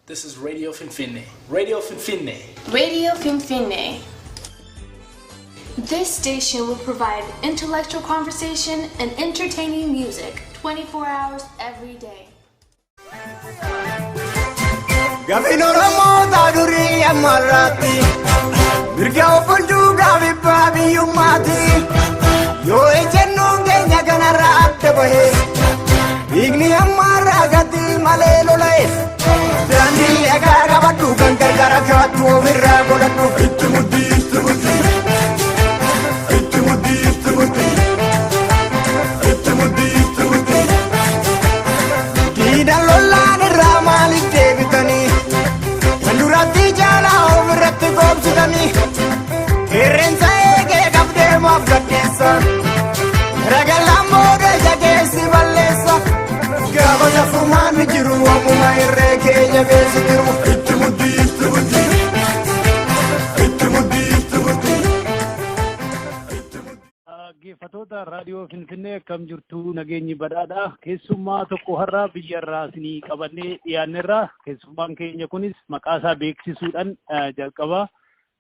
This is Radio Finfinne. Radio Finfinne. Radio Finfinne. This station will provide intellectual conversation and entertaining music 24 hours every day. Gavino Ramota Duri Amarati Birgao Punju Gavi Babi Yumati Yo Echenu Kenya Ganarate Bahe Igni Amaragati Malelo Life Dandi Agara Batu Kankara Katu Virago Datu Itumudi Tida Lola Ramali Devitani Durati jala overatti gobsitani Kirensa ege gabdem of gatesa Ragalambo de jagesi vallesa Gabo ya fumani jiru amuma irreke jagesi jiru Ittimudi Geeffattoota raadiyoo Finfinnee akkam jirtu nageenyi badhaadha. Keessummaa tokko har'a biyyarraa isinii qabannee dhiyaannerra. Keessummaan keenya kunis maqaa isaa beeksisuudhaan jalqaba.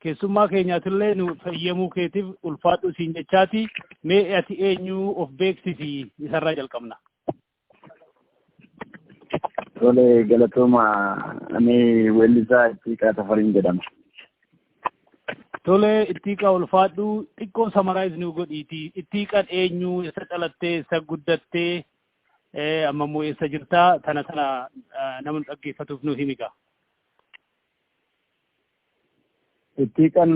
Keessummaa keenyaatillee nu fayyamuu keetiif ulfaadhu siin jechaati. Mee ati eenyu of beeksisi isarraa jalqabna. Tole galatooma ani weellisaa Ittiiqaa Tafariin jedhama. Tole Ittiiqaa ulfaadhu xiqqoo samaraayiz nu godhiiti. Ittiiqaan eenyu isa dhalattee isa guddattee amma immoo eessa jirtaa tana namni dhaggeeffatuuf nu himi. Ittiiqaan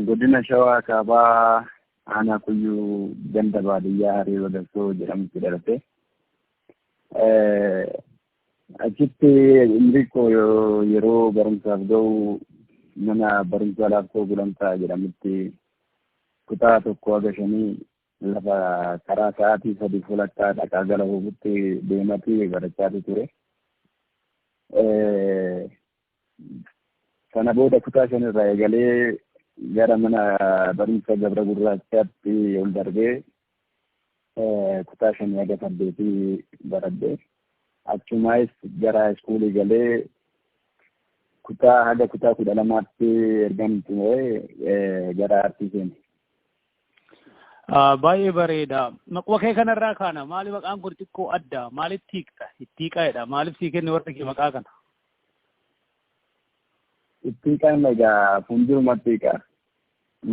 godina Shawaa Kaabaa aanaa Kuyyuu ganda baadiyyaa Haree Wadassoo jedhamutti dhalate. Achitti umrii koo yeroo barumsaaf ga'u mana barumsaa laaftoo gulantaa jedhamutti kutaa tokko haga shanii lafa karaa sa'aatii 3 fulakkaa dhaqaa gara Hoobutti deematii barachaatu ture. Sana booda kutaa 5 irraa eegalee gara mana barumsa Gabra Gurraachaatti ol darbee kutaa 5 haga 8 baradhee achumaayis gara iskuulii galee kutaa haga kutaa 12tti ergan ture gara aartii seene. Baay'ee bareeda. Maqaa kee kanarraa kaana maali maqaan kun xiqqoo adda maaliif Ittiiqaa? Ittiiqaadha. Maaliif sii kenne warra kee maqaa kana? Ittiiqaan egaa fuuldurumatti Ittiiqaa.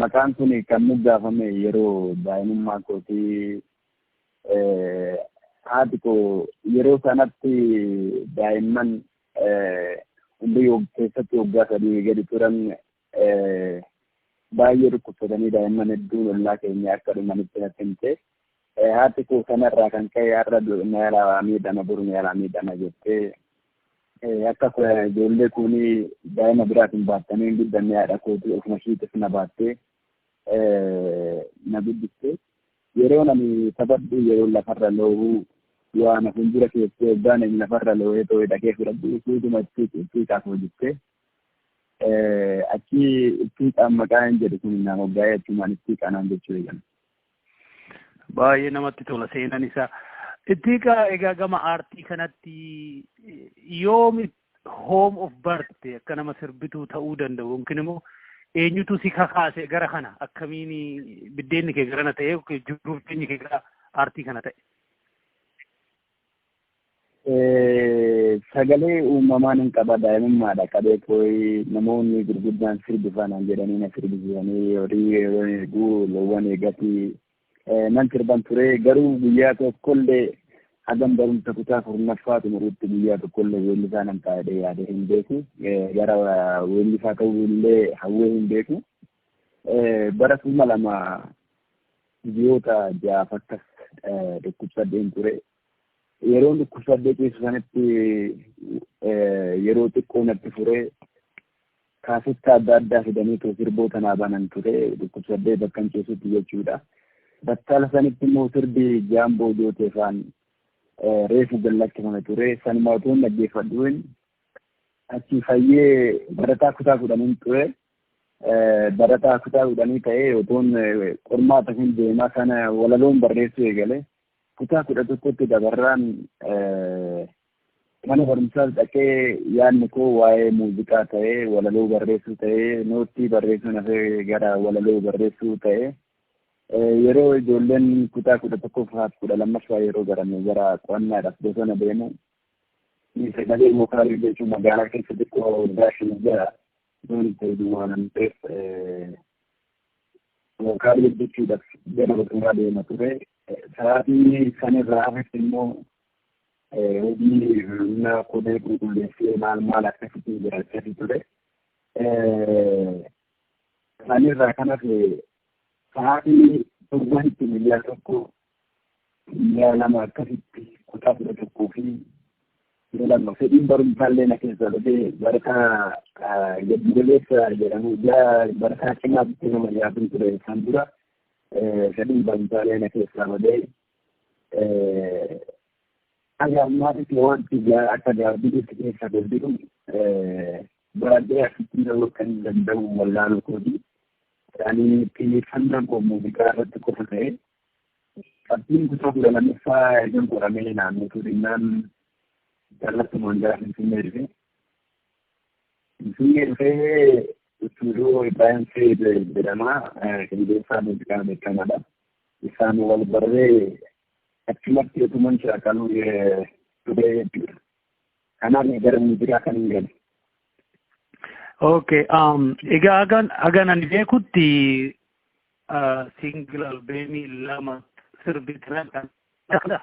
Maqaan kun kan moggaafame yeroo daa'imummaa kootii haati koo yeroo sanatti daa'imman umrii keessatti waggaa 3 gadi turan baay'ee dhukkubsatanii daa'imman hedduun ollaa keenya akka dhumanitti natti himte. Haati koo sanarraa kan ka'e har'a yaalaa miidhama boru yaalaa miidhama jettee akka ijoollee kunii daa'ima biraatiin baattanii hin guddanne haadha kootii ofuma ishiitis na baattee na guddiste. Yeroo nami taphadhu yeroo lafarra loohuu waan fuuldura keessee eebbaan inni lafarra loohee ta'ee dhaqee fudhadhu suutuma Ittiiqaaf hojjettee achi Ittiiqaan maqaan jedhu kun na moggaa'ee achumaan Ittiiqaan jechuu eegale. Baay'ee namatti tola seenan isaa. Ittiiqaa egaa gama aartii kanatti yoomi home of birth akka nama sirbituu ta'uu danda'u yookiin immoo eenyutu si kakaase gara kana akkamiin biddeenni kee garana ta'e jiruuf jireenyi kee gara aartii kana ta'e? Sagalee uumamaan hin qaba daa'imummaadha qabee kooyi namoonni gurguddaan sirbifaanaan jedhanii na sirbisanii horii yeroo eeguu loowwan eegatii nan sirban ture garuu guyyaa tokkollee hagam barumsa kutaa 4ffaa xumurutti guyyaa tokkollee weellisaa nan taa'ee yaadee hin beeku gara weellisaa ta'uullee hawwee hin beeku bara 2002 biyyoota 6 akkas dhukkubsadheen ture. Yeroo dhukkubsadhee keessa sanatti yeroo xiqqoo natti furee kaasetta adda addaa fidanii sirboota naa banan ture dhukkubsadhee bakka hin keessutti jechuudha. Battaala sanitti immoo sirbi jaamboo jooteefaan reefu gallakkifame ture. Sanuma otoo hin dhaggeeffadhuun achi fayyee barataa kutaa 10 ture. Barataa kutaa 10 ta'ee otoon qormaata hin deemaa sana walaloon barreessuu eegale. Kutaa 11tti dabarraan mana barumsaas dhaqee yaadni koo waa'ee muuziqaa ta'ee walaloo barreessuu ta'ee noottii barreessuu nafee gara walaloo barreessuu ta'ee yeroo ijoolleen kutaa 11ffaa fi 12ffaa yeroo garanne gara qo'annaadhaaf bosona deemu sagalee vookaalii jechuun magaalaa keessa xiqqoo gaashin jira doon ta'uu waan ta'eef vookaalii jechuudhaaf gara bosonaa deema ture. Sa'aatii sanirraa hafetti immoo hojii humna kophee qulqulleessee maal akkasitti jiraachaa ture. Sanirraa kan hafe sa'aatii torbanitti guyyaa tokko guyyaa lama akkasitti kutaa 11 fi lama fedhiin barumsaallee na keessa dhufee barataa giddugaleessa jedhamu barataa cimaatti nama yaadun ture isaan dura fedhiin barumsaallee na keessaa badee agamaatitti wanti akka gaabbiitti keessa deddeebi'u baradhee asitti ta'uu kan danda'u wallaaluu kooti. Ani xiyyeeffannaan koo muuziqaa irratti qofa ta'e qabxiin kutaa 12ffaa ergan qoramee naannoo turinaan kallattumaan gara Finfinnee dhufe. Finfinnee dhufee istuudiyoo Ibrahim Said jedhama qindeessaa muuziqaa beekamaadha. Isaan wal barree achumatti otuman shaakaluu ture jechuudha. Kanaaf gara muuziqaa kan hin galu. Okay, egaa hagan ani beekutti single albumii lama sirbitan kan ta'udha.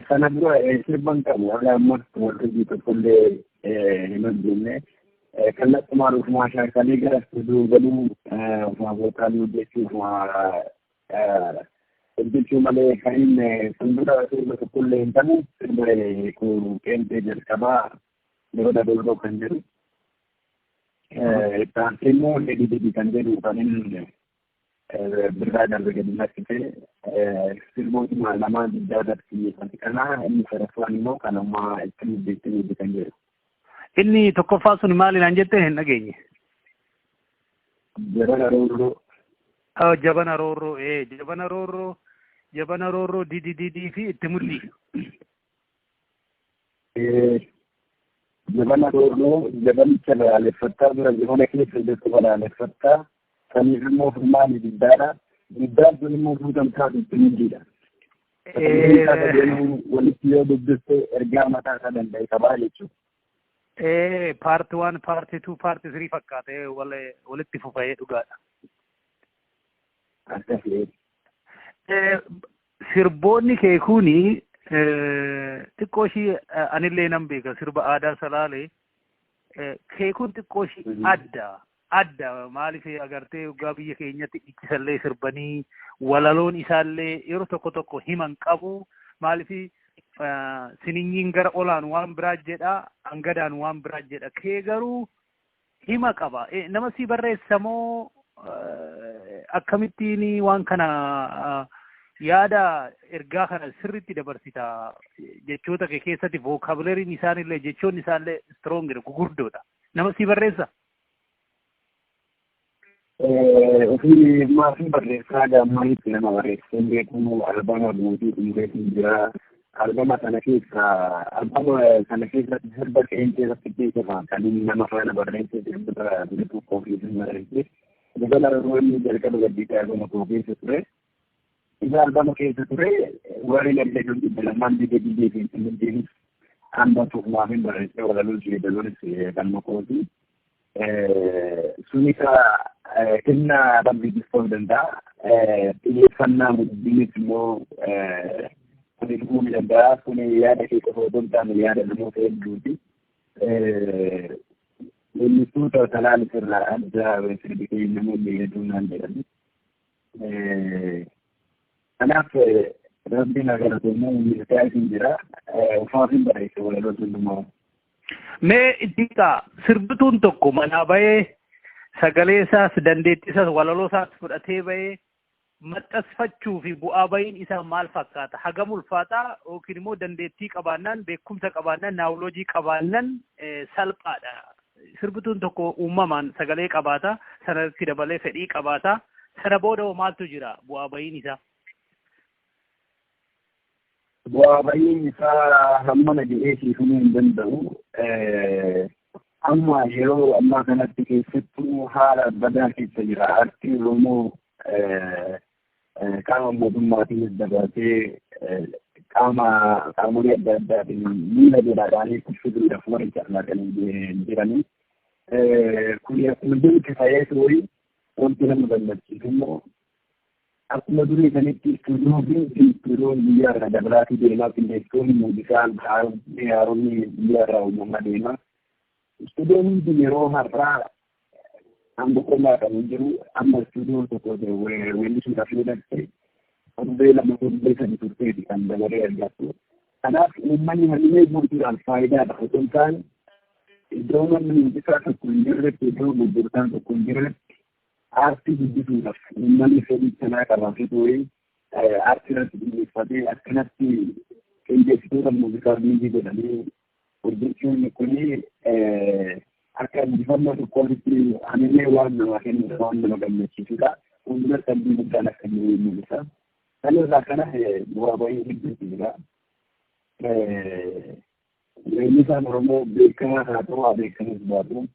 Sana dura sirban qabu haga ammas waltajjii tokkollee hin hojjenne kallattumaan ofumaa shaakalee gara istuudiyoo galuu ofumaa vookaalii hojjechuuf hojjechuu malee kan inni sundura sirba tokkollee hin ta'u sirba qeenxee jalqabaa yeroo dabaloo kan jedhu itti immoo didii kan jedhu kan inni birraa darbe gadi lakkisee sirbootuma lamaan diddaa darsiifate kanaa inni sadaffaan immoo kan ammaa itti muddeetti kan jedhu. Inni tokkoffaa sun maalinaan jettee hin dhageenye? Jabana roorroo. Jabana roorroo jabana roorroo didii fi itti mul'i. Jabana roorroo jabanicha balaaleffattaa bira jabana keessa jirtu balaaleffattaa saniif immoo furmaani diddaadha. Diddaan sun immoo fuutamtaatu itti mul'idha. Walitti yoo dubbiste ergaa mataa isaa danda'e qabaa jechuudha. Part 1, part 2, part 3 fakkaatee walitti fufa'ee dhugaadha. Sirboonni kee kuni xiqqoo ishii anillee nan beeka sirba aadaa salaalee kee kun xiqqoo ishii adda maaliif agartee waggaa biyya keenyatti ittisallee sirbanii walaloon isaallee yeroo tokko himan qabu maaliif sininyiin gara olaan waan biraa jedha hangadaan waan biraa jedha kee garuu hima qaba nama si barreessamoo akkamittiin waan kana yaada ergaa kana sirriitti dabarsita jechoota kee keessatti vookaabuleeriin isaanillee jechoonni isaallee strongidha gugurdoodha nama si barreessa. Ofii maatii barreessaa gaammaatti nama barreesseen beekamu albama guutuu dhumreetiin jira. Albama sana keessatti sirba qeenxee irratti beekama kan inni nama faana barreessee sirbita bilisuu koofiisin barreessee dabala roonni jalqaba gaddiisaa albama koo keessa ture. Isa albama keessa ture warri lallee dhundhibba lamaan biyya fi simminteenis hamba tuumaafin barreessee walaloo jireedalonis kan makooti. Sunisa kenna rabbii ta'uu danda'a. Xiyyeeffannaa guddinnis immoo kuni dhuguu ni danda'a. Kuni yaada kee qofa otoo hin taane yaada namoota hedduuti. Weellistoota talaalis irraa adda sirbi kee namoonni hedduun naan jedhani. Kanaaf rabbiin agaratuummoo milkaa'isiin jira. Ufaafin barreesse walaloo sundumaa. Mee ittiiqaa sirbituun tokko manaa bahee sagalee isaas dandeettii isaas walaloo isaas fudhatee bahee maxxasfachuu fi bu'aa bahiin isaa maal fakkaata? Hagam ulfaataa yookiin immoo dandeettii qabaannaan beekumsa qabaannaan naawuloojii qabaannaan salphaadha. Sirbituun tokko uumamaan sagalee qabaata sanatti dabalee fedhii qabaata sana booda maaltu jira bu'aa bahiin isaa? bu'aabayin isaa hammana jedhee siifamuu hin danda'u. Amma yeroo ammaa kanatti keessattuu haala badaa keessa jira. Aartii Oromoo qaama mootummaatiinis dabalatee qaamolee adda addaatiin miila jedhaadhaanii kuffisuudhaaf warri carraaqanii jiranii. Kun akkuma jirutti ta'ee ta'uu wanti nama gammachiisu immoo akkuma durii sanitti istuudiyoo biyya irraa dabalaatii deemaa qindeessitoonni muuziqaan haaronni biyya irraa uumamaa deemaa. Istuudiyoon hundi yeroo har'aa boqonnaa kan jiru amma istuudiyoon tokko weellisuudhaaf yoo dhaqxe torbee lama torbee sadi turteeti kan dabalee argattu. Kanaaf uummanni hamilee guutuudhaan faayidaadha osoo hin taane iddoo namni muuziqaa tokko hin jirretti iddoo gurgurtaan tokko hin jirretti aartii guddisuudhaaf uummanni fedhii sanaa qabaatee ta'ee aartii irratti xiyyeeffatee akkanatti qindeessitoota muuziqaa biyyi jedhanii hojjechuun kuni akka injifannoo tokkotti hamilee waan namaa kennudha waan nama gammachiisudha. Fuuldura sabbii guddaan akka jiru mul'isa. Kan irraa kana bu'aa bayii hedduutu jira. Weellisaan Oromoo beekamaa haa ta'u beekamus baatu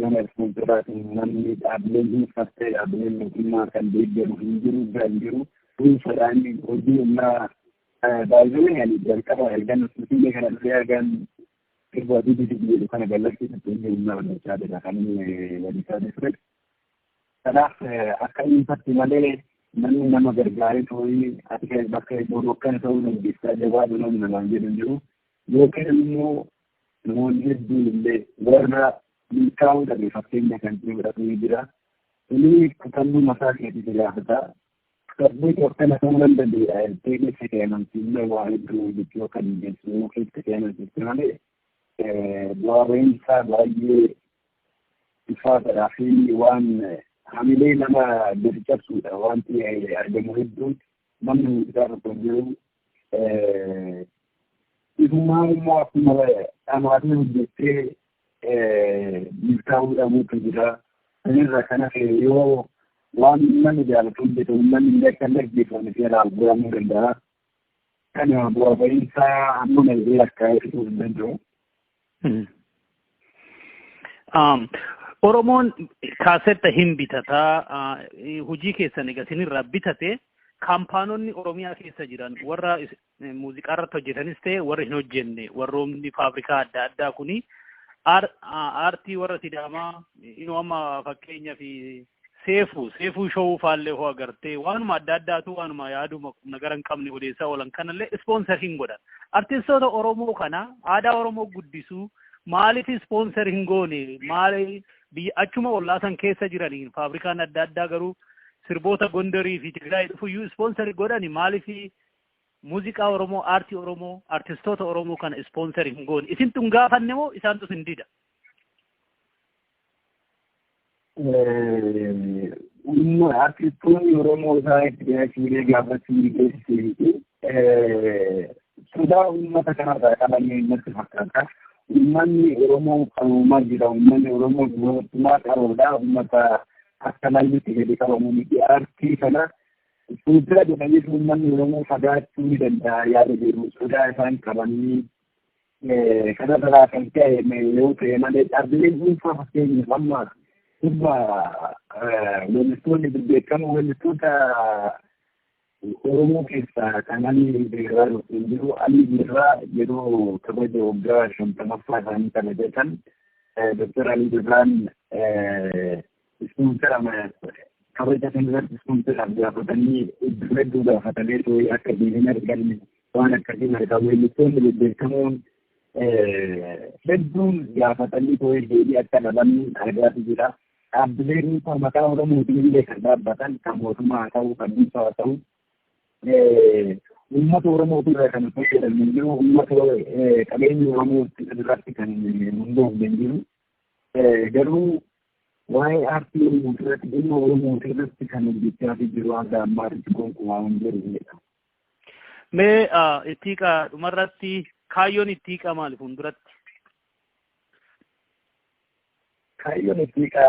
gama ispoonsoraatiin namni dhaabbileen dhuunfattee dhaabbileen mootummaa kan deeggaru hin jiru bira hin jiru dhuunfaadhaan hojii humnaa baay'ee yaani jalqaba ergan hospitaalee kana dhufee argan sirba DDD jedhu kana gallattiisatti hojii humnaa hojjechaa jira kan inni waliisaa ture. Kanaaf akka dhuunfatti malee namni nama gargaaree ta'uu ati bakka iddoo akkana ta'uu dandeessaa jabaadhu namni namaan jedhu jiru. Yookiin immoo namoonni hedduun illee warra milkaa'uu dhabe fakkeenya kan fudhatu jira. Inni kutannoo mataa keetii gaafata. Sabbii akkana ta'uu danda'a. Teekniksii keenyamsiillee waa hedduu jechuu akka dandeessu keessa keenyamsiisu malee bu'aa bahiin isaa baay'ee ifaadhaa fi waan hamilee nama gadi cabsuudha. Wanti argamu hedduun namni muuziqaa tokko jiru Isummaa immoo akkuma dhamaatiin hojjettee milkaa'uu dhabuutu jira. Kanirra kan hafe yoo waan uummanni jaalatu hojjetu uummanni illee akka dhaggeeffame seeraan bu'amuu danda'a. Kana bu'aa bahiinsaa hammana illee lakkaa'uu hin danda'u. Oromoon kaasetta hin bitataa hojii keessan egaa isinirraa bitate kaampaanonni Oromiyaa keessa jiran warra muuziqaa irratti hojjetanis ta'e warra hin hojjenne warroonni faabrikaa adda addaa kuni aartii warra Sidaamaa inuu amma fakkeenyaa fi seefuu showuu faallee hoo agartee waanuma adda addaatu waanuma yaaduma nagara hin qabne odeessaa oolan kanallee ispoonsar hin godhan. Artistoota Oromoo kana aadaa Oromoo guddisuu maaliif ispoonsar hin goone maali biyya achuma ollaasan keessa jiraniin faabrikaan adda addaa garuu sirboota Gondarii fi Tigraay dhufuyyuu ispoonsari godhani maaliif muuziqaa Oromoo aartii Oromoo artistoota Oromoo kana ispoonsari hin goone isintu hin gaafanne moo isaantu hin dida? Artistoonni Oromoo isaa itti dhiyaachuulee gaafachuu dhiyeessiti. Sodaa uummata kanarraa qabanii natti fakkaata. Uummanni Oromoo qabumaa jira. Uummanni Oromoo mootummaa qabuudha. Uummata akka naannotti gadi qabamu miti aartii kana fuuldura jedhanii uummanni Oromoo fagaachuu ni danda'a yaada jedhu sodaa isaan qabanii kanarraa kan ta'e yoo ta'e malee dhaabbileen dhuunfaa fakkeenyaaf amma dhibba weellistoonni bebbeekamoo weellistoota Oromoo keessaa kan Alii Birraa jiru Alii Birraa yeroo kabaja waggaa 50ffaa isaanii kabajatan Dr. Alii Birraan ispoonsara kabaja kan irratti ispoonsaraaf gaafatanii hedduu gaafatanii ta'ee akka deebiin argan waan akkasii argaa weellistoonni bebbeekamoon hedduun gaafatanii ta'ee deebii akka dhaban argaatu jira. Dhaabbileen dhuunfaa maqaa Oromootiin illee kan dhaabbatan kan mootummaa haa ta'u kan dhuunfaa haa ta'u uummata Oromootu irraa kan fayyadamu hin jiru uummata qabeenya Oromoo irratti kan hundoofne hin jiru. Garuu waa'ee aartii Oromoo irratti dhimma Oromoo irratti kan hojjechaa jiru hanga ammaatti gonkumaa hin jiru. Mee ittiiqa dhumarratti kaayyoon ittiiqa maali fuulduratti? Kaayyoon ittiiqa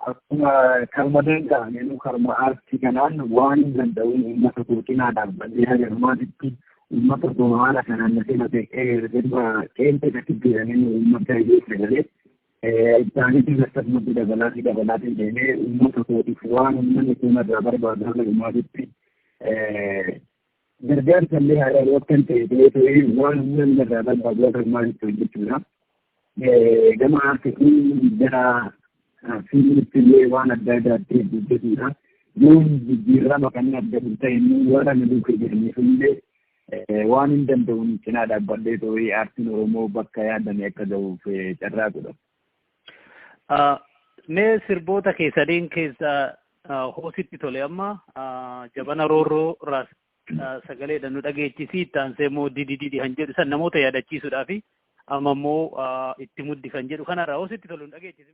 akkuma karma danda'ameen karma aartii kanaan waan hin danda'uun uummata qulqullina dhaabbatee hagarmaatitti uummata haala kanaan natti qeenxee gadi jedhanii uummata hiyyeessa galee isaaniitti akkasumatti dabalaatii deemee uummata kootiif waan uummanni kun irraa barbaadu haga uummatitti gargaarsa illee haadha wakkan ta'e waan uummanni irraa barbaadu haga uummatitti hojjechuudha. Gama aartii gara fiilmitti illee waan adda addaatti hojjetuudha. Yoo jijjiirama kan adda ta'e immoo warra na duukaa jiraniif illee waan hin danda'uun cinaa dhaabbadhee ta'ee aartiin Oromoo bakka yaadame akka ga'uuf carraaqudha. Mee sirboota keessaniin keessa hoositti tole amma jabana roorroo irraa sagaleedhaan nu dhageechisi itti aansee immoo didididi kan jedhu san namoota yaadachiisuudhaaf amma immoo itti muddi kan jedhu kanarraa hoositti tolu nu dhageechisi.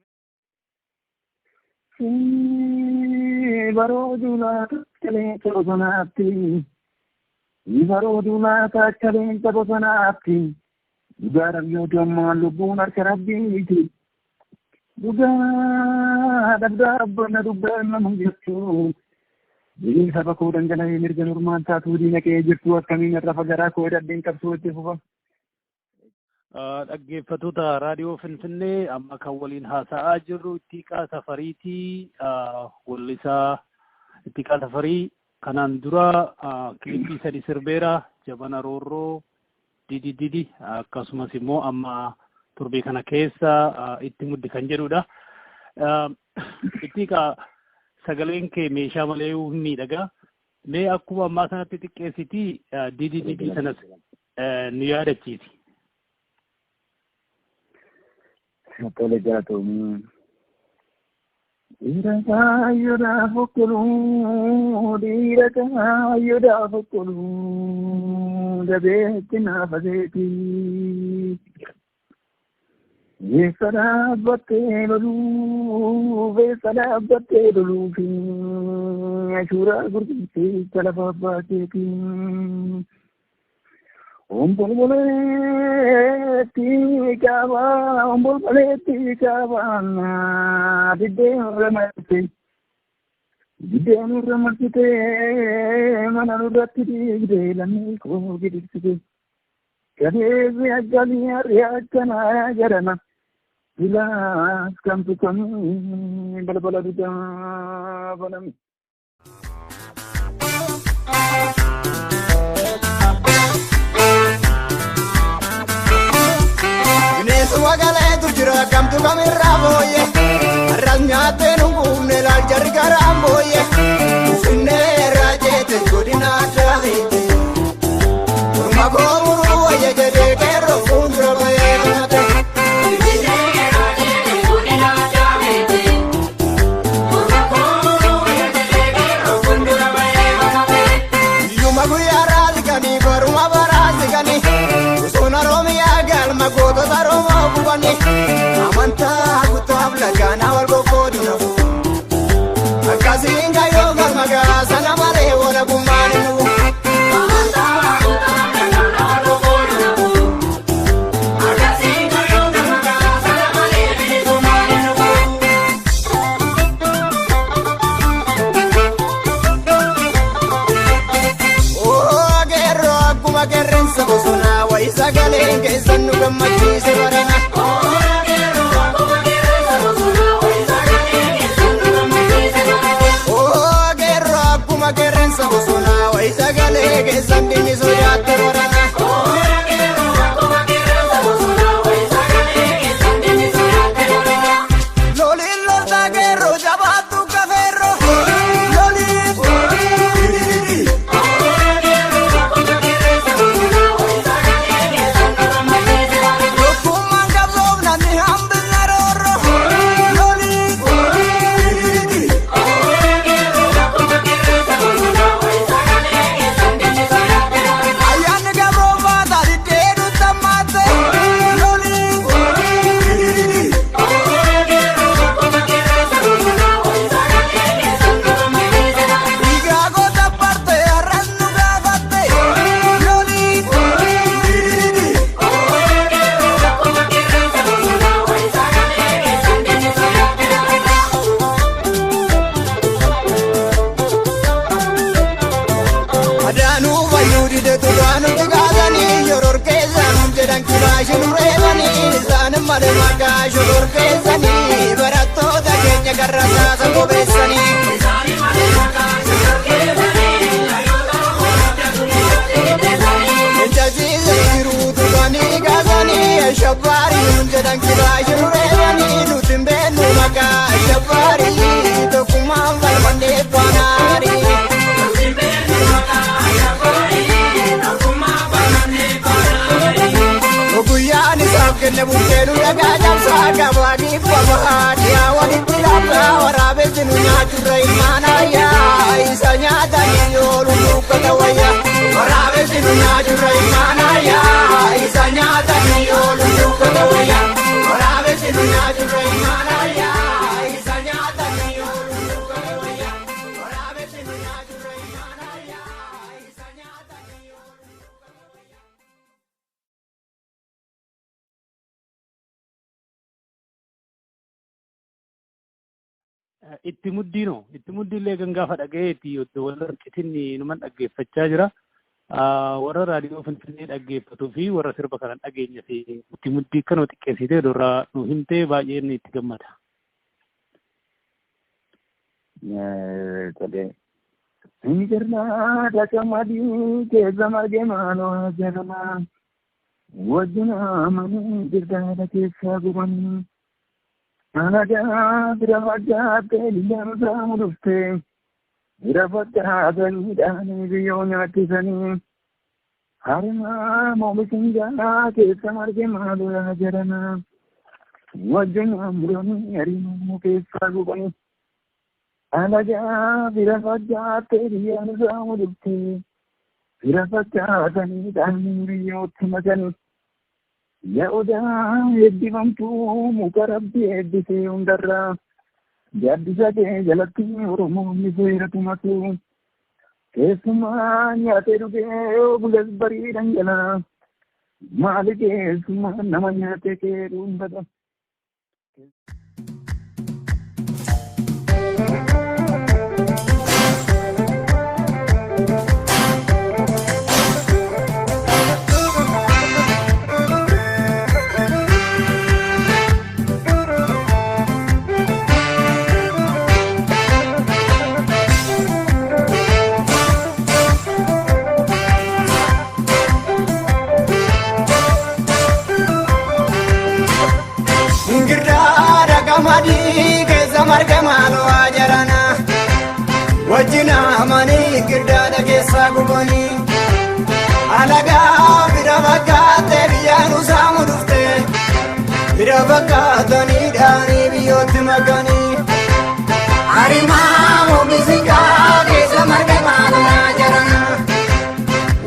Barooduu laata qilleensa bosonaatti barooduu laata qilleensa bosonaatti dhugaa rabbiitu ammaan lubbuun harka rabbiiti dhugaa dabdaabbanna dubbanna nama jechuu diin saba koo dhangala'ee mirga normaan taatuu diina kee jirtu akkamiin irra fagaraa koo dadheen qabsoo itti fufa. Dhaggeeffattoota raadiyoo Finfinnee amma kan waliin haasa'aa jirru Ittiiqaa Safariitii wallisaa Ittiiqaa Safarii kanaan dura kilipii sadi sirbeera jabana roorroo didi akkasumas immoo amma torbee kana keessa itti muddi kan jedhudha. Ittiiqaa sagaleen kee meeshaa malee miidhaga. Mee akkuma ammaa sanatti xiqqeessiti didi sanas nu yaadachiisi. Tole galatoomii. Dhiira kaayyoodhaa fokkoluu dhiira kaayyoodhaa fokkoluu dabeetti naafaseetii. Beessa dhaabbattee loluu beessa dhaabbattee loluu fi ashuuraa gurgurteessa lafa abbaateetii. Ombolboleetti kaabaa diddeen irra marsite mana nurratti diigdee lammii koo gidirsite gadeessi akkamii harri akkanaa jedhama bilaas kamtu kamii balbala dudaa banami. Wagaleetu jira kamtu kamirraa booye arras nyaattee nunguunne laal jarri garaan booye Finfinnee irraa jeete godina addaa hiite morma koo muruu wayya jedhee qeerroo fuuldura bahee kanate Finfinnee irraa jeete godina addaa hiite morma koo muruu wayya jedhee qeerroo fuuldura bahee kanate iyyuma guyyaa raasikanii baruma baraasikanii Osoona Oromiyaa galma gootota Oromoo kubani amantaa kutaaf lagaanaa wal gogooduu nafu akkasiin gayyoo galma gaasa nama reewwala gummaani nu amantaa kutaaf lagaanaa wal gogooduu nafu akkasiin gayyoo galma gaasa nama reewwala gummaani nu. Geerroo akkuma qeerransa bosonaa wayi sagaleen keessan nu gammachiise barana. Geerroo akkuma qeerransa bosonaa wayi sagaleen keessan nu gammachiise barana. Geerroo akkuma qeerransa bosonaa wayi sagalee keessan dhimmi sodaatti barana. Geerroo akkuma qeerransa bosonaa wayi sagalee keessan dhimmi sodaatti barana. Loliin loltaa geerroo jabaattu kafeerroo. Loliin. Look filaashi nureebanii isaan malee maqaa shororkeessanii barattoota keenya garrasaasa bobeessanii. Injasiise jiruu tubanii gaasanii shabbaarii jedhan filaashi nureebanii nuti hin beeknu maqaa shabbaarii tokkummaan falmannee faanaarii. Guyaan isaaf kenne bukkeenu dhagaa cabsaa gabaanii fabaadhi yaa walitti laafaa waraabessi nu nyaachurra ilmaanayyaa isa nyaatanii oolu duukkata wayyaa waraabessi nu nyaachurra ilmaanayyaa isa nyaatanii oolu duukkata wayyaa waraabessi nu nyaachurra ilmaanayyaa isa nyaatanii oolu duukkata wayyaa waraabessi nu nyaachurra ilmaanayyaa isa nyaatanii oolu. Itti muddiillee gangaafa dhaga'eeti warra riqitinni numan dhaggeeffachaa jira. Warra raadiyoo Finfinnee dhaggeeffatuu fi warra sirba kanan dhageenya fi itti muddii kanoo xiqqeessitee dorraa nu himtee baay'een itti gammada. Inni jirnaa dhaqamadii keessa marge maaloo jedhama wajjin amanii jirgaadha keessaa gubanii. Anagaa bira faggaattee biyyaan saamu dhuftee bira faggaatanii dhaanii biyyoo nyaachisanii harimaa moomishingaa keessa marge maaloo jedhana wajjin amuranii harimaa keessaa gubanii. Anagaa bira faggaattee biyyaan saamu dhuftee bira faggaatanii dhaanii biyyootti makanii. Yaudah eebbifamtuu muka rabbi eebbisee hundarraa gaaddisa kee jalatti Oromoonni seeratu matu keessumaa nyaatee dhugee bules barii dhangalaa maali keessumaa nama nyaatee kee dhuunfata. Madi keessa marge maaloo ajarana wajjina amanii girdaadha keessaa gubanii alagaa bira faggaattee biyyaan saamu dhuftee bira faggaatanii dhaanii biyyootti makanii harimaa moomishingaa keessa marge maaloo ajarana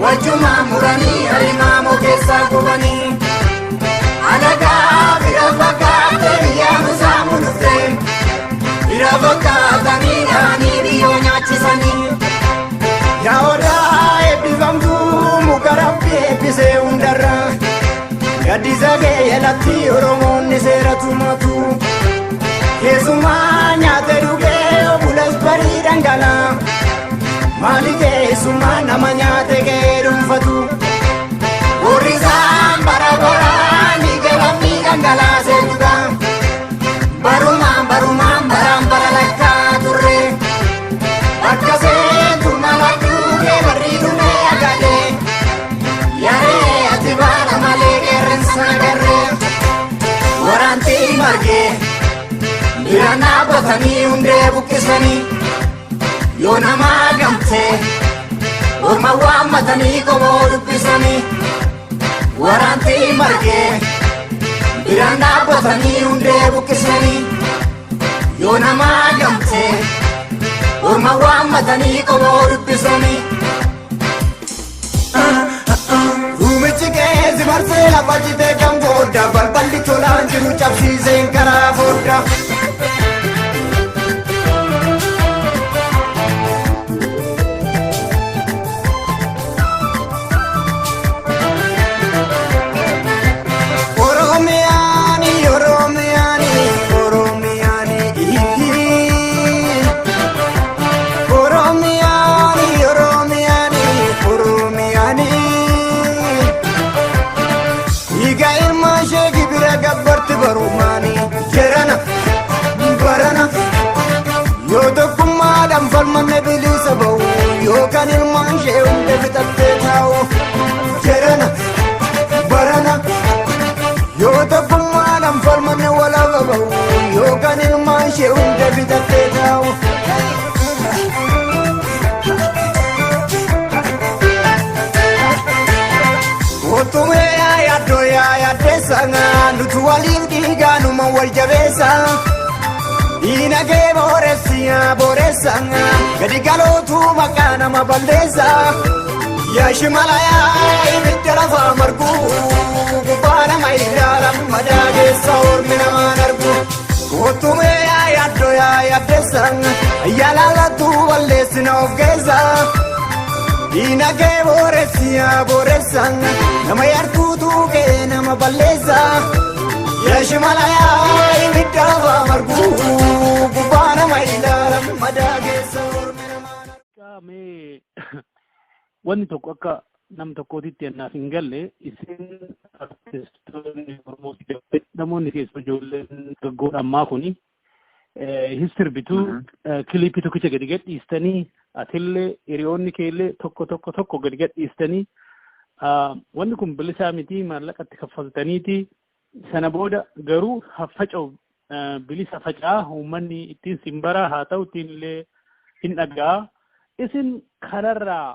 wajjuma muranii harimaa moo keessaa gubanii alagaa bira faggaattee biyyaan saamu dhuftee bira faggaatanii dhaanii biyyoo nyaachisanii. Yaa odaa eebbifamtuu muka rabbi eebbisee hundarraa gaddisa kee jalatti Oromoonni seeratu matu keessumaa nyaatee dhugee bules barii dhangalaa maali keessumaa nama nyaatee kee dhuunfatu warrisaan bara baraan dhiigalamni dhangalaasee dhugaa barumaan baraan bara lakkaa turre akka seentu mala dhuugee barrii dhumee agadee yaree ati baala malee qeerransa agarree waraantii margee biraan dhaabbatanii hundee buqqisanii yoo namaa gamtee orma waammatanii qomoo dubbisanii waraantii margee biraan dhaabbatanii hundee buqqisanii yoo namaa gamtee orma waammatanii qomoo dubbisanii. Ruumichi keessa marsee lafa jitee kan booda balballi tolaan jiru cabsiiseen karaa booda. dhiiga ilmaa ishee gibira gabbarti barumaani jedhana barana yoo tokkummaadhaan falmanne bilisa ba'u yookaan ilmaan ishee hunda bitattee taa'u jedhana barana yoo tokkummaadhaan falmanne walaaba ba'u yookaan ilmaan ishee hunda bitattee taa'u. Otumee yaaddo yaaddeessa nutu waliin dhiigaanuma wal jabeessa diinagdee boreessa gadi galootu maqaa nama balleessa yaa shimalayaa ibidda lafaa margu gubbaa nama ilaalan madaa keessa ormi namaan argu. Otumee yaaddo yaaddeessa yaalaalatu balleessina of keessa diinagdee boreessa nama yartuutu kee nama balleessa yaa shimalayaa ibidda lafaa margu gubbaa nama ilaalan madaa keessa ormi namaan argu. Wanni tokko akka nam tokkootitti annaaf hin galle isin artistoonni Oromoo namoonni keessa ijoolleen gaggoon ammaa kuni sirbituu kilipii tokkicha gadi gadhiistanii atillee hiriyoonni keellee tokko gadi gadhiistanii wanni kun bilisaa miti maallaqatti kaffaltaniiti sana booda garuu haffaca'u bilisa faca'aa uummanni ittiin simbaraa haa ta'u ittiin illee hin dhagaa isin kanarraa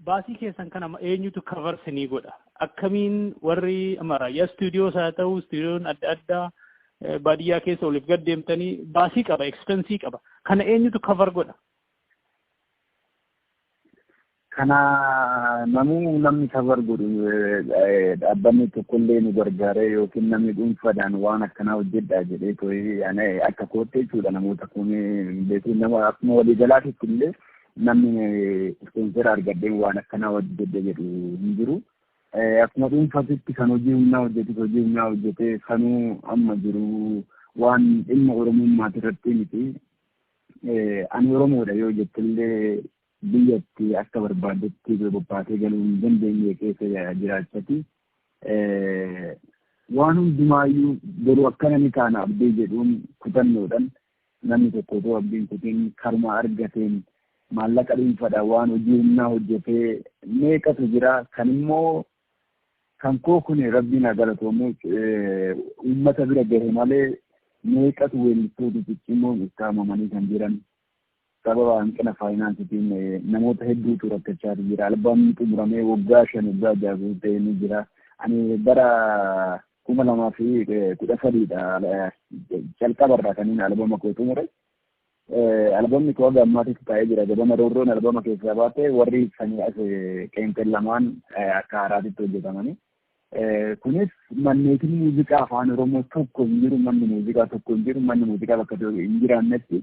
baasii keessan kana eenyutu kavarsinii godha akkamiin warri amaraayyaa stuudiyoos haa ta'u stuudiyoon adda addaa baadiyyaa keessa oliif gad deemtanii baasii qaba ekspensii qaba kana eenyutu kavar godha. Kana namni kavar godhu dhaabbanni tokkollee nu gargaaree yookiin namni dhuunfaadhaan waan akkanaa hojjedhaa jedhee to'ee akka koottee jechuudha namoota kumee beekuun nama akkuma waliigalaatitti illee namni ispoonsera argadheen waan akkanaa hojjedhe jedhu hin jiru. Akkuma dhuunfaatitti kan hojii humnaa hojjetee sanuu amma jiru waan dhimma Oromummaati irratti miti. Ani Oromoodha yoo jettillee biyyatti akka barbaadetti bobbaatee galuu hin dandeenye keessa jiraachati. Waan hundumaayyuu garuu akkana ni taana abdii jedhuun kutannoodhaan namni tokko otoo abdiin kutiin karma argateen maallaqa dhuunfaadhaan waan hojii humnaa hojjetee meeqatu jira kan immoo kan koo kun rabbiin haa galatoomu uummata bira gahe malee meeqatu weellistoota ciccimoo ittaamamanii kan jiran sababa hanqina faayinaansiitiin namoota hedduutu rakkachaa jira. Albaamni xumuramee waggaa 5 waggaa 6 ta'ee ni jira. Ani bara 2013 jalqabarraa kaniin albaama koo xumure. Albaamni koo hanga ammaatitti taa'ee jira. Gabama roorroon albaama keessaa baatee warri sanii qeenxeen lamaan akka haaraatitti hojjetamanii. Kunis manneetiin muuziqaa afaan Oromoo tokko hin jiru, manni muuziqaa tokko hin jiru, manni muuziqaa bakka hin jiraannetti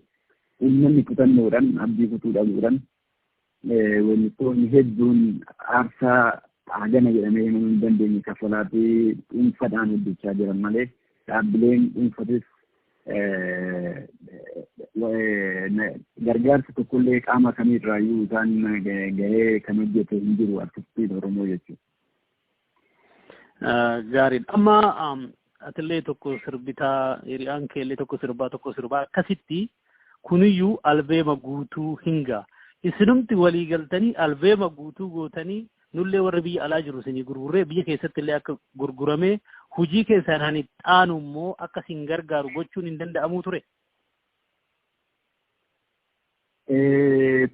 uummanni kutannoodhaan abdii kutuu dhabuudhaan weellistoonni hedduun aarsaa hagana jedhamee himuu hin dandeenye kaffalaatii dhuunfaadhaan hojjechaa jiran malee dhaabbileen dhuunfatis gargaarsa tokkollee qaama kamiirraayyuu isaan gahee kan hojjete hin jiru artistiin Oromoo jechuudha. Gaariidha. Amma atillee tokko sirbitaa hiriyaan keellee tokko sirbaa akkasitti kuniyyuu albeema guutuu hinga isinumti walii galtanii albeema guutuu gootanii nullee warra biyya alaa jiru isinii gurgurree biyya keessatti illee akka gurguramee hujii keessaan hani xaanu immoo akka isin gargaaru gochuun hin danda'amuu ture.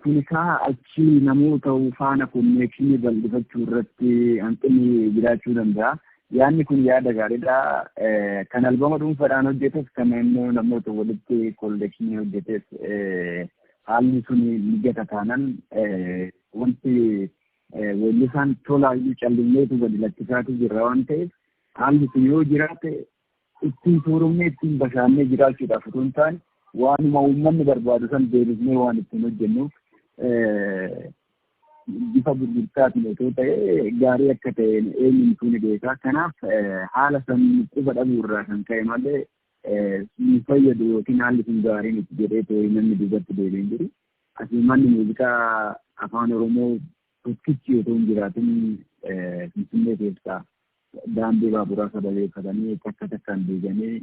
Kun isaa achi namoota faana konneekshinii bal'ifachuu irratti hanqinni jiraachuu danda'a. Yaanni kun yaada gaariidha. Kan albaama dhuunfaadhaan hojjetes kan immoo namoota walitti kolleekshinii hojjetes haalli sun mijata taanaan wanti weellisaan tolaayyuu callinneetu gadi lakkisaatu jirra waan ta'eef haalli sun yoo jiraate ittiin sooromnee ittiin bashaannee jiraachuudhaaf otoo hin taane waanuma uummanni barbaadu san deebisnee waan ittiin hojjennuuf bifa gurgurtaatiin otoo ta'e gaarii akka ta'e eenyuutu ni beeka. Kanaaf haala san quba dhabuu irraa kan ka'e malee nu fayyadu yookiin haalli sun gaariin itti jedhee ta'e namni duubatti deebi'ee hin jiru. Asii manni muuziqaa afaan Oromoo tokkichi otoo hin jiraatin Finfinnee keessaa daandii baaburaa sababeeffatanii takka takkaan diiganii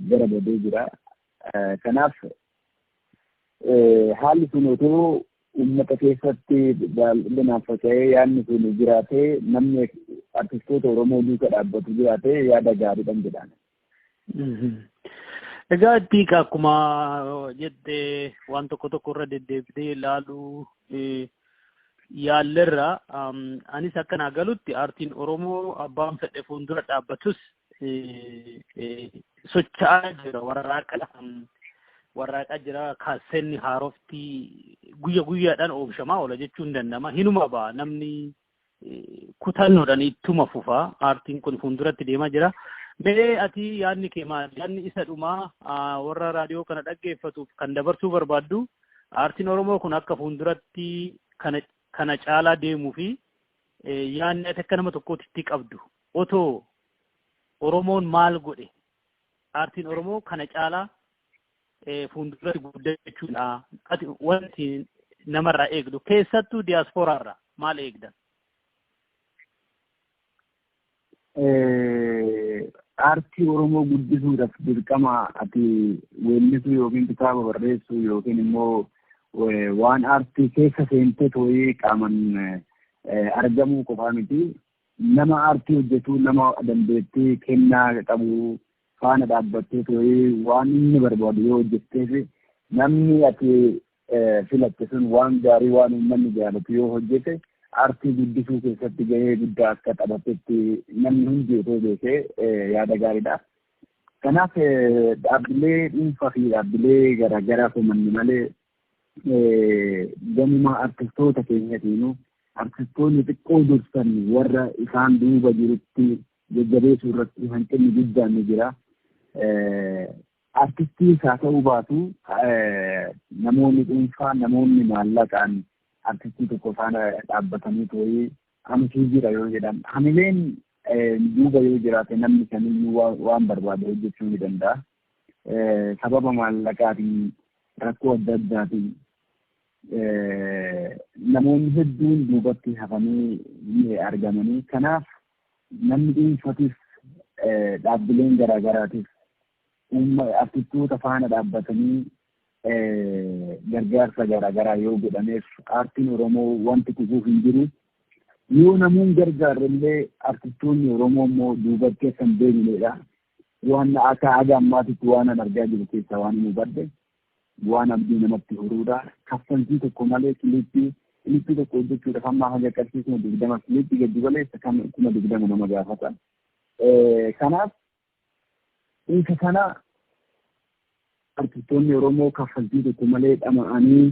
gara badee jira. Kanaaf haalli sun otoo uummata keessatti bal'inaan faca'ee yaadni sun jiraatee namni artistoota Oromoo duuka dhaabbatu jiraatee yaada gaariidhaan jedhaan. Egaa itti akkuma jettee waan tokko tokko irra deddeebitee ilaaluu yaallerra anis akkanaa galutti aartiin Oromoo abbaan fedhe fuuldura dhaabbatus socho'aa jira warraaqaa jira kaassenni haarofti guyyaadhaan oomishamaa oola jechuun danda'ama. Hinuma ba'a namni kutannoodhaan ittuma fufaa aartiin kun fuulduratti deemaa jira. Mee ati yaadni kee maali? Yaadni isa dhumaa warra raadiyoo kana dhaggeeffatuuf kan dabarsuu barbaaddu aartiin Oromoo kun akka fuulduratti kana caalaa deemuu fi yaadni ati akka nama tokkootti qabdu otoo Oromoon maal godhe aartiin Oromoo kana caalaa fuulduratti guddachuudha. Ati wanti namarraa eegdu keessattuu diyaaspooraarraa maal eegdan? Aartii Oromoo guddisuudhaaf dirqama ati weellisuu yookiin kitaaba barreessuu yookiin immoo waan aartii keessa seentee too'ee qaaman argamuu qofaa miti. Nama aartii hojjetu nama dandeettii kennaa qabu faana dhaabbattee too'ee waan inni barbaadu yoo hojjetteef namni ati filatte sun waan gaarii waan uummanni jaalatu yoo hojjete aartii guddisuu keessatti gahee guddaa akka taphatetti namni hundi otoo beekee yaada gaariidha. Kanaaf dhaabbilee dhuunfaa fi dhaabbilee garaagaraa kumanni malee gamuma artistoota keenyatiinuu artistoonni xiqqoo dursan warra isaan duuba jirutti jajjabeessuu irratti hanqinni guddaan ni jira. Artistiis haa ta'uu baatu namoonni dhuunfaa namoonni maallaqaan artistii tokko faana dhaabbatanii too'ee hamsii jira yoo jedhan hamileen duuba yoo jiraate namni kamiyyuu waan barbaade hojjechuu ni danda'a. Sababa maallaqaatiin rakkoo adda addaatiin namoonni hedduun duubatti hafanii argamanii kanaaf namni dhuunfatis dhaabbileen garaagaraatiif artistoota faana dhaabbatanii gargaarsa garaagaraa yoo godhameef aartiin Oromoo wanti kufuuf hin jiru. Yoo namuun gargaarrellee artistoonni Oromoo immoo duubatti akka hin deebineedha. Waan akka aga ammaatitti waan an argaa jiru keessaa waan nu badde waan abdii namatti horuudha. Kaffaltii tokko malee kilippii tokko hojjechuudhaaf amma haga qarshii 20 kilippii gadi baleessa kan 20 nama gaafata. Kanaaf isa sana artistoonni Oromoo kaffaltii tokko malee dhama'anii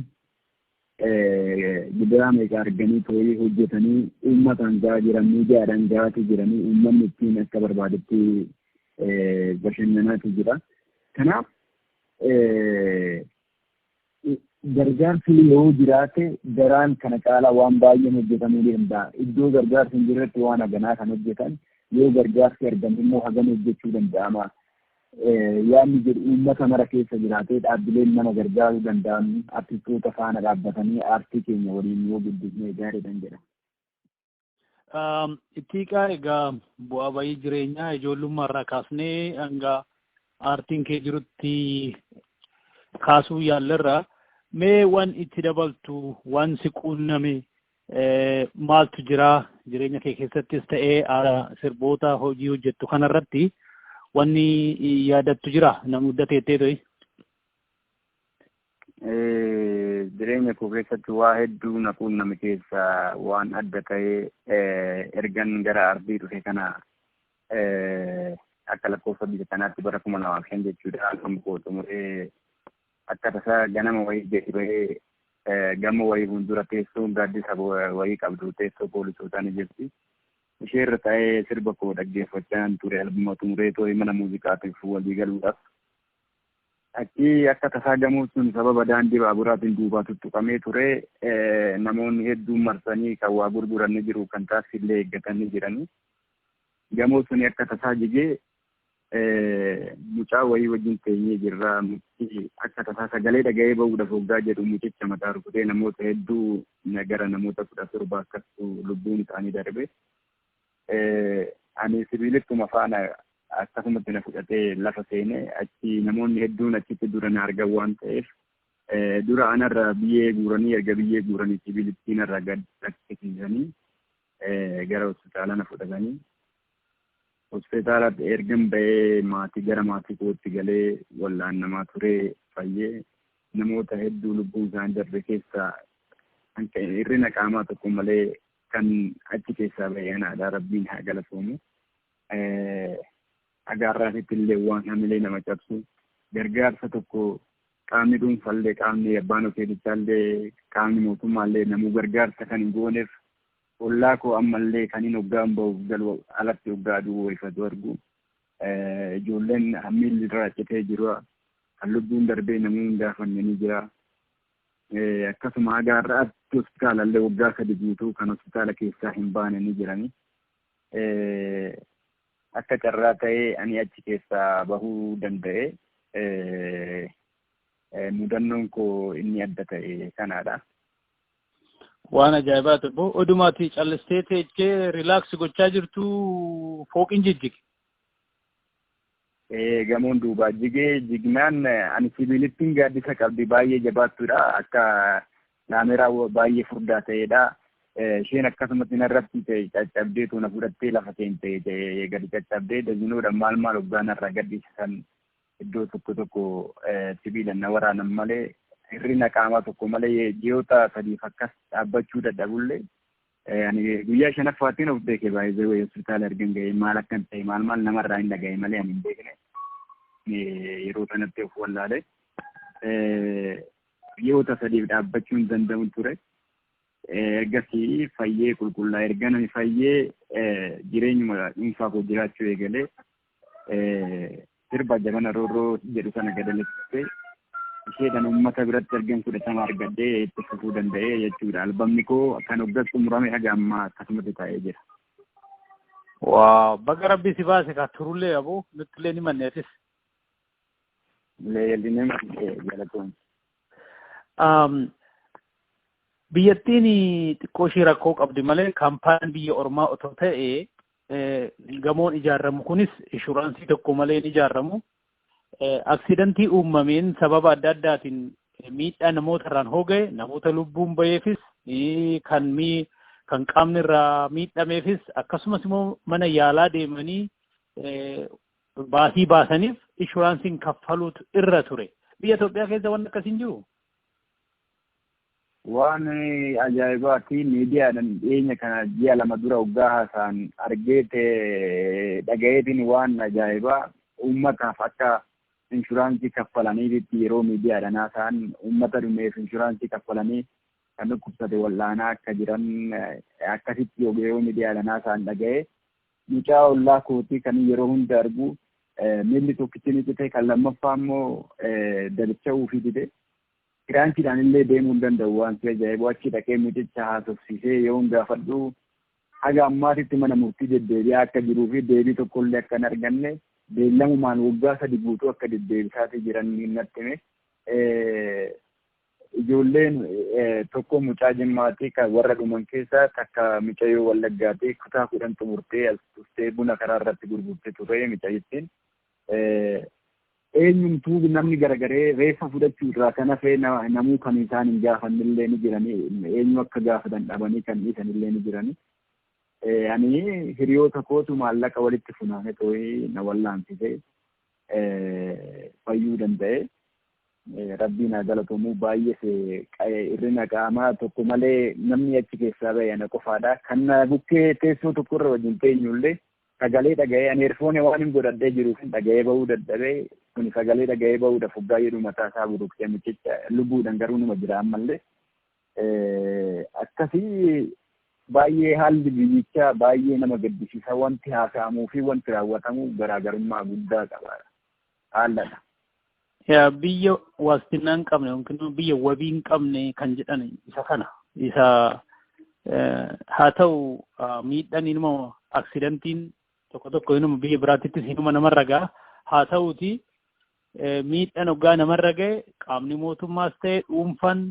gibiraa meeqa arganii too'ee hojjetanii uummataan gahaa jiran miidiyaadhaan gahaatu jiranii uummanni ittiin akka barbaadetti bashannanaatu jira. Kanaaf gargaarsi yoo jiraate daraan kana caalaa waan baay'een hojjetamuu danda'a. Iddoo gargaarsi hin jirretti waan haganaa kan hojjetan yoo gargaarsi argame immoo hagan hojjechuu danda'ama. Yaanni jedhu uummata mara keessa jiraatee dhaabbileen nama gargaaruu danda'an artistoota faana dhaabbatanii aartii keenya waliin yoo guddisnee gaariidhaan jedha. Ittiiqaa egaa bu'aa bayii jireenyaa ijoollummaa irraa kaasnee hanga aartiin kee jirutti kaasuu yaallarra mee waan itti dabaltu waan si quunname maaltu jira jireenya kee keessattis ta'ee sirboota hojii hojjettu kanarratti wanni yaadattu jira nama muddateettee to'i? Jireenya koo keessatti waa hedduu na quunname keessa waan adda ta'ee ergan gara aartii dhufe kana akka lakkoofsa biyya kanaatti bara 2005 jechuudha. Albam koo xumuree akka tasaa ganama wayii gadi bahee gama wayii fuuldura teessoo gaaddisa wayii qabdu teessoo poolisootaa ni jirti. Ishee irra taa'ee sirba koo dhaggeeffachaa ture albuma xumuree too'ee mana muuziqaatiif walii galuudhaaf. Achi akka tasaa gamoo sun sababa daandii baaburaatiin duubaa tuttuqamee ture namoonni hedduun marsanii kan waa gurguran ni jiru kan taaksiillee eeggatanii jiranii. Gamoo suni akka tasaa jigee mucaa wayii wajjin teenyee jirra. Mucii akka tasaa sagalee dhaga'ee bahuudhaaf hoggaa jedhu mucicha mataa rukutee namoota hedduu gara namoota 17 akkasuu lubbuun isaanii darbe. ani sibiilittuma faana akkasumatti na fudhatee lafa seenee achi namoonni hedduun achitti dura na argan waan ta'eef dura anarra biyyee guuranii erga biyyee guuranii sibiilittiin irra gad dhaqqisiisanii gara hospitaala na fudhatanii hospitaalatti ergan ba'ee maatii gara maatii kootti galee wallaan namaa turee fayyee namoota hedduu lubbuun isaan darbe keessaa hirrina qaamaa tokko malee kan achi keessaa ba'ee anaadha rabbiin haa galatoomu. Agaarraatitti illee waan hamilee nama cabsu gargaarsa tokko qaamni dhuunfaallee qaamni abbaan hoteelichaallee qaamni mootummaallee namuu gargaarsa kan hin gooneef ollaa koo ammallee kan hin hoggaan ba'uuf galu alatti hoggaa du'uu ifatu argu ijoolleen miilli irraa citee jiru kan lubbuun darbee namuu hin gaafanne ni jira. Akkasuma agaarraatti hospitaalallee waggaa 3 guutuu kan hospitaala keessaa hin baane ni jirani. Akka carraa ta'ee ani achi keessaa bahuu danda'e mudannoon koo inni adda ta'e kanaadha. Waan ajaa'ibaa ta'e odumaatti callistee teechee rilaaks gochaa jirtu fooqin jijjige. Gamoon duubaa jignaan ani sibiilittiin gaaddisa qabdi baay'ee jabaattuudha akka laameeraa baay'ee furdaa ta'edha. Isheen akkasumatti narratti caccabdee tuuna fudhattee lafa teentee gadi caccabdee dazinuudhaan maal hoggaan irraa gadhiisan iddoo tokko sibiilan na waraanan malee hirrina qaamaa tokko malee ji'oota 3 akkas dhaabbachuu dadhabullee ani guyyaa 5ffaattiin of beekee baay'ee hospitaala ergan ga'ee maal akkan ta'e maal namarraa hin dhaga'e malee ani hin beekne yeroo kanatti of wallaalee ji'oota 3 dhaabbachuu hin danda'u ture. Ergasii fayyee qulqullaa ergan fayyee jireenyuma dhuunfaa koo jiraachuu eegalee sirba jabana roorroo jedhu sana gadalessee isheedhaan uummata biratti ergan 10 argadhee itti fufuu danda'ee jechuudha. Albamni koo kan hoggas xumurame haga ammaa akkasumatti taa'ee jira. Waa baga rabbi si baase ka turullee aboo nutti illee ni manneetis. Leellinee galatoon. Biyyattiin xiqqoo ishee rakkoo qabdi malee kaampaaniin biyya ormaa otoo ta'ee gamoon ijaaramu kunis inshuraansii tokko malee hin ijaaramu. Aksidantii uumameen sababa adda addaatiin miidhaa namoota irraan hoga'e namoota lubbuun baheefis kan qaamni irraa miidhameefis akkasumas immoo mana yaalaa deemanii baasii baasaniif inshuraansiin kaffaluutu irra ture. Biyya Itoophiyaa keessa waan akkasiin jiru. Waan ajaa'ibaati miidiyaadhaan dhiyeenya kana ji'a 2 dura waggaa haasaan argeete dhagayeetiin waan ajaa'ibaa uummataaf akka inshuraansii kaffalaniitti yeroo miidiyaadhaan haasaan uummata dhumeef inshuraansii kaffalanii kan dhukkubsate wal'aanaa akka jiran akkasitti yeroo miidiyaadhaan haasaan dhaga'ee mucaa ollaa kootii kan yeroo hunda argu miilli tokkichi ni cite kan lammaffaa immoo dalicha uufii dide. Kiraanchiidhaan illee deemuu hin danda'u waan ta'eef ajaa'ibu achi dhaqee mucicha haasofsiisee yoo hin gaafadhu haga ammaatitti mana murtii deddeebi'aa akka jiruu fi deebii tokkollee akka hin arganne beellamumaan waggaa 3 guutuu akka deddeebisaatii jiran natti hime. Ijoolleen tokko mucaa Jimmaatii kan warra dhuman keessaa takka mucayyoo Wallaggaatee kutaa 10 xumurtee as dhuftee buna karaa irratti gurgurtee ture mucayyittiin. Eenyumtuu namni garagaree reeffa fudhachuu irraa kan hafee namuu kan isaan hin gaafannillee ni jiranii eenyu akka gaafatan dhabanii kan dhiisan illee ni jiranii. Ani hiriyoota kootu maallaqa walitti funaane too'ee na wallaansisee fayyuu danda'e. Rabbiin haa galatoomuu baay'ee hirrina qaamaa tokko malee namni achi keessaa ba'e ana qofaadha. Kan bukkee teessoo tokkorra wajjin teenyullee sagalee dhaga'ee ani eerfoonii waan hin godhadhee jiruuf dhaga'ee bahuu dadhabee kun sagalee dhaga'ee bahuudhaaf waggaa jedhu mataa isaa buruqsee mucicha lubbuudhaan garuu numa jira ammallee. Akkasii baay'ee haalli biyyichaa baay'ee nama gaddisiisa wanti haasa'amuu fi wanti raawwatamu garaagarummaa guddaa qaba. Haalladha. Yaa biyya waastinaa hin qabne yookiin biyya wabii hin qabne kan jedhan isa kana. Isa haa ta'u miidhaan inuma aksidantiin tokko inuma biyya biraatittis inuma namarra ga'a. Haa ta'uuti miidhaan hoggaa namarra ga'e qaamni mootummaas ta'e dhuunfaan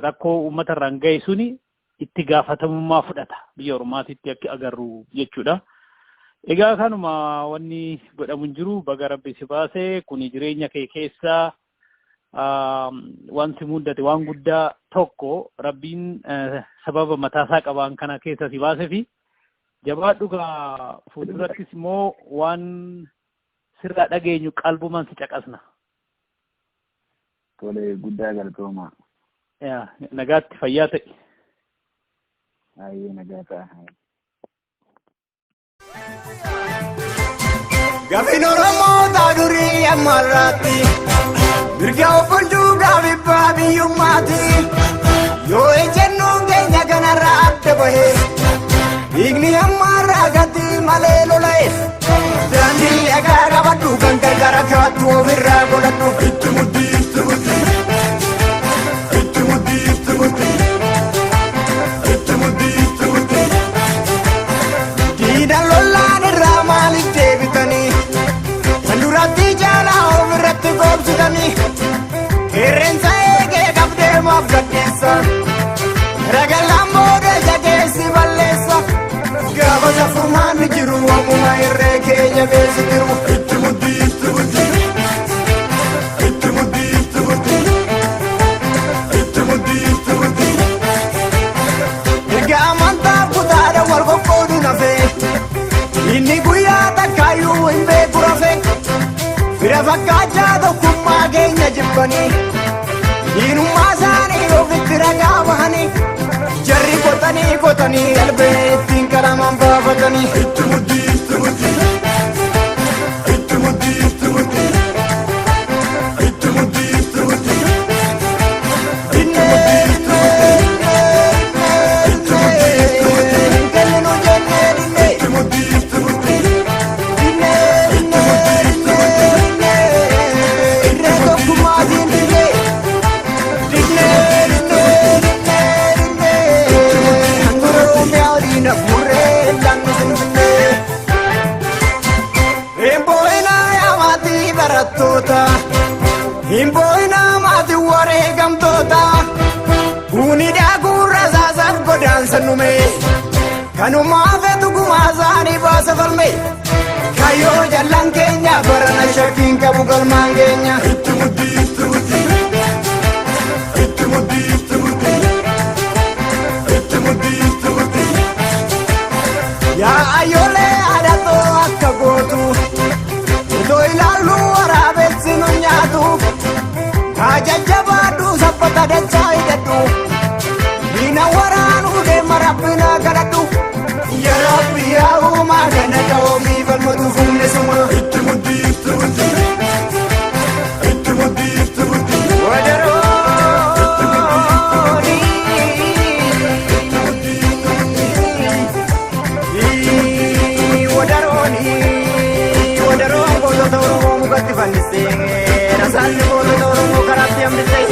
rakkoo uummata irraan ga'e suni itti gaafatamummaa fudhata biyya ormaatitti akka agarru jechuudha. Egaa kanuma wanni godhamu jiru baga rabbi si baase kuni jireenya kee keessaa wanti mudate waan guddaa tokko rabbiin sababa mataasaa qabaan kana keessa si baase fi jabaadhu gaa fuuldurattis immoo waan sirraa dhageenyu qalbumaan si caqasna. Tole guddaa galatooma. Yaa nagaatti fayyaa ta'e. Ayyee nagaa ta'a. Gafin Oromoo taadurii ammarraatti mirga obbulchuu gaafibbaa biyyummaati yoo ejennoon keenya kanarraa adda bahee dhiigni ammarraa gatti malee lola'e daandii dhagaa qabadhu kan gargara kaattu ofirraa godhadhu itti muddii itti muddii itti muddii itti muddii itti muddii itti muddii diidan lollaan irraa maaliif deebitanii kan duratti jaalaa ofirratti goobsitanii qeerrensa eegee qabdee maaf gaddeessa ragallaan booda jageessi balleessa gaafa safurmaan ni jiru ammuma irree keenya beesi jiru itti muddii itti muddii itti muddii itti muddii itti muddii itti muddii erga amantaa kutaadha wal qoqqoodu nafee inni guyyaa takkaayyuu hin beeku rafee fira fakkaachaa tokkummaa keenya jibbanii diinummaa isaanii ofitti ragaa bahanii jarri qotanii albee ittiin qalamaan baafatanii itti muddii itti muddii itti muddii itti muddii itti muddii itti muddii Himboina maati wareegamtoota kuni daakura saasaaf godaansa nume kanumaa feetu gumaa isaanii baasa falme kayyoo jallaan keenya barana shakkiin qabu galmaan keenya itti muddii itti muddii itti muddii itti muddii itti muddii itti muddii yaa ayyoolee aadatoo akka gootu utoo ilaallu waraabessi nu nyaatu Ajajjabaadhu sabbata dachaa hidhadhu diina waraanuu deema rabbina kadhadhu yaa rabbi yaa uumaa kana qawoomii falmatu fuulli suma itti muddii itti muddii itti muddii itti muddii wadaroon gootota Oromoo mukatti fannistee rasaasni gootota Oromoo karaatti hambisee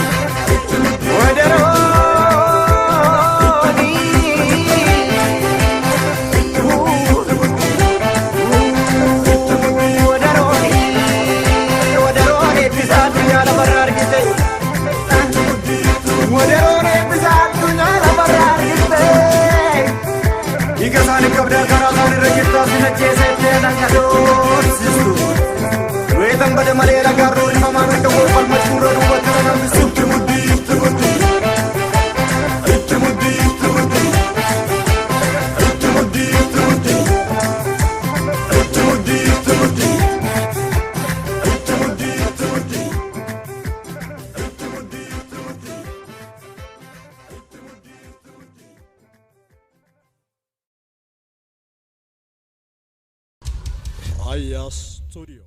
wadaroon eebbisaa addunyaa lafarraa argite wadaroon eebbisaa addunyaa lafarraa argite dhiiga isaanii qabdaa karaa isaan irra jirtaa sinajjeesettee dhangadhoorsistu weetan bade malee ragaarroo dhimamaa mirga falmachuurra dubbatti nambisu itti muddii itti muddii itti muddii itti muddii itti muddii itti muddii itti muddii itti muddii itti muddii itti muddii itti muddii itti muddii Aya Studio.